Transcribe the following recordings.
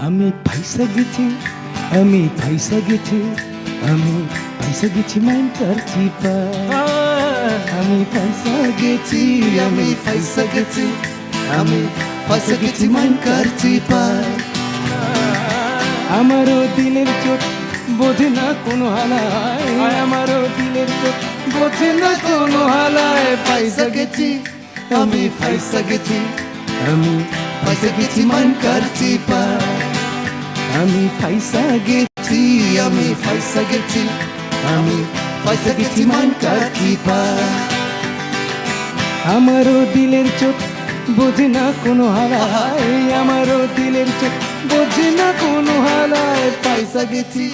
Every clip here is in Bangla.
আমি ফাইসা গেছি, আমি ফাইসা গেছি, আমি ফাইসা গেছি মাইন করছি পা। আমি ফাইসা গেছি, আমি ফাইসা গেছি, আমি ফাইসা গেছি মাইন করছি পা। আমারও দিলের চোট বোঝে না কোনো হালায়, আমারও দিলের চোট বোঝে না কোনো হালায়। ফাইসা গেছি, আমি ফাইসা গেছি, আমি ফাইসা গেছি মাইন করছি পা। আমি ফাইসা গেছি, আমি ফাইসা গেছি, আমি ফাইসা গেছি মাইন করছি পা। আমারও দিলের চোট বোঝে না কোনো হালায়, আমারও দিলের চোট বোঝে না কোনো হালায়। ফাইসা গেছি,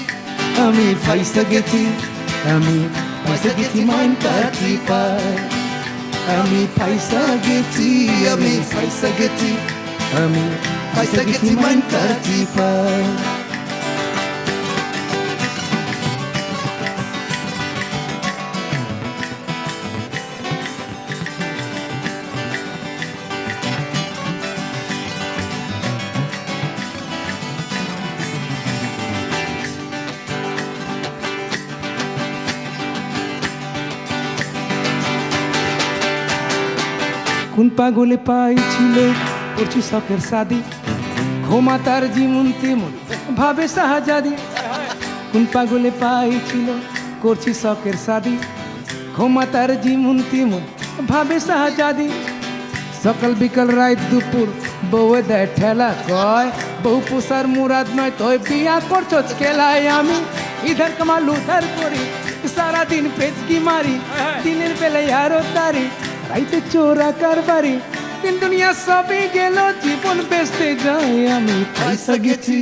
আমি ফাইসা গেছি, আমি ফাইসা গেছি মাইন করছি পা। আমি ফাইসা গেছি, আমি ফাইসা গেছি, আমি ফাইসা গেছি মাইন করছি পা। কোন পাগলে পাইছিল করছি শখের শাদি, ঘুমা তার জীবন তেমন ভাবে শাহজাদি। কোন পাগলে পাইছিল করছি শখের শাদি, ঘুমা তার জীবন তেমন ভাবে শাহজাদি। সকাল বিকাল রাত দুপুর বউয়ে দেয় ঠেলা, কয় বউ পোষার মুরাদ নয় তোয় বিয়া করছস খেলায়। আমি ইধার কামাল উধার করি, সারাদিন পেচকি মারি, দিনের বেলায় আরো তারি, রাইতে চোরা কারবারি। দিন দুনিয়া সবই গেল, জীবন বেচতে যাই। আমি ফাইসা গেছি,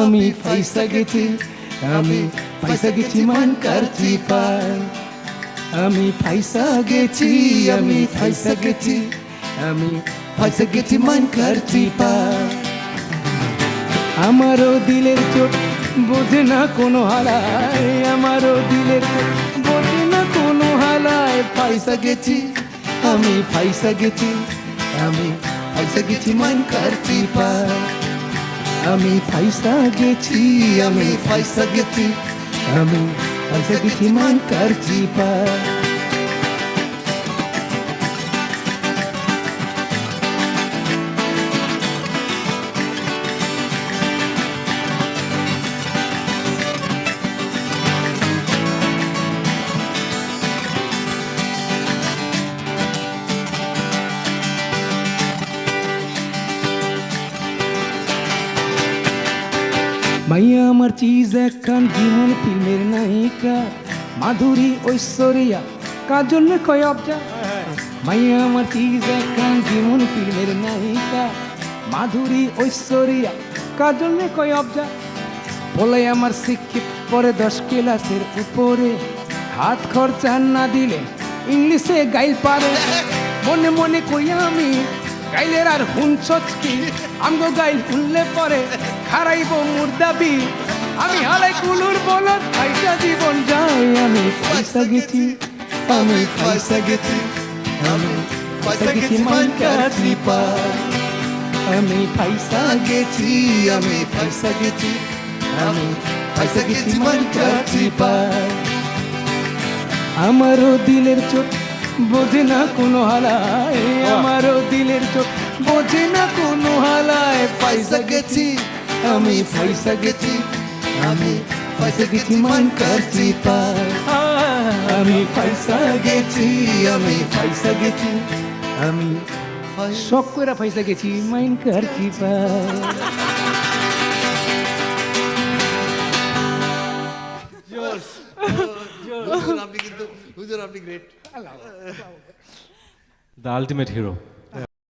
আমি ফাইসা গেছি, আমি ফাইসা গেছি মাইন করছি পা। আমি ফাইসা গেছি, আমি ফাইসা গেছি, আমি ফাইসা গেছি মাইন করছি পা। আমারও দিলের চোট বোঝে না কোনো হালায়, আমারও দিলের চোট বোঝে না কোনো হালায়। ফাইসা গেছি, আমি ফাইসা গেছি, আমি ফাইসা গেছি মাইন করছি পা। আমি ফাইসা গেছি, আমি ফাইসা গেছি, আমি ফাইসা গেছি মাইন করছি পা। মাইয়া আমার চিজ একখান জীবন ফিল্মের নায়িকা, মাধুরী ঐশ্বরিয়া কাজল কয় অবজা। মাইয়া আমার চিজ একখান জীবন ফিল্মের নায়িকা, মাধুরী ঐশ্বরিয়া কাজল কয় অবজা। বলে আমার শিক্ষিত পরে 10 ক্লাসের উপরে, হাত খরচা না দিলে ইংলিশে গাইল পারে। মনে মনে কই আমি গাইলের আর হুনছস কি, আমগো গাইল শুনলে পরে হারাইব মোর দাবি। আমি হারাই কুলুর বলত ফাইসা জীবন যাই। আমি ফাইসা গেছি, আমি ফাইসা গেছি, আমি ফাইসা গেছি মাইন করছি পা। আমি ফাইসা গেছি, আমি ফাইসা গেছি, আমি ফাইসা গেছি মাইন করছি পা। আমারও দিলের চোট বোঝে না কোনো হালায়, আমারও দিলের চোট বোঝে না কোনো হালায়। ফাইসা গেছি, আমি ফাইসা গেছি, আমি ফাইসা গেছি মাইন করছি পা। আমি ফাইসা গেছি, আমি ফাইসা গেছি, আমি শখ করে ফাইসা গেছি মাইন করছি পা। আপনি কিন্তু হুজুর, আপনি গ্রেট, The ultimate hero.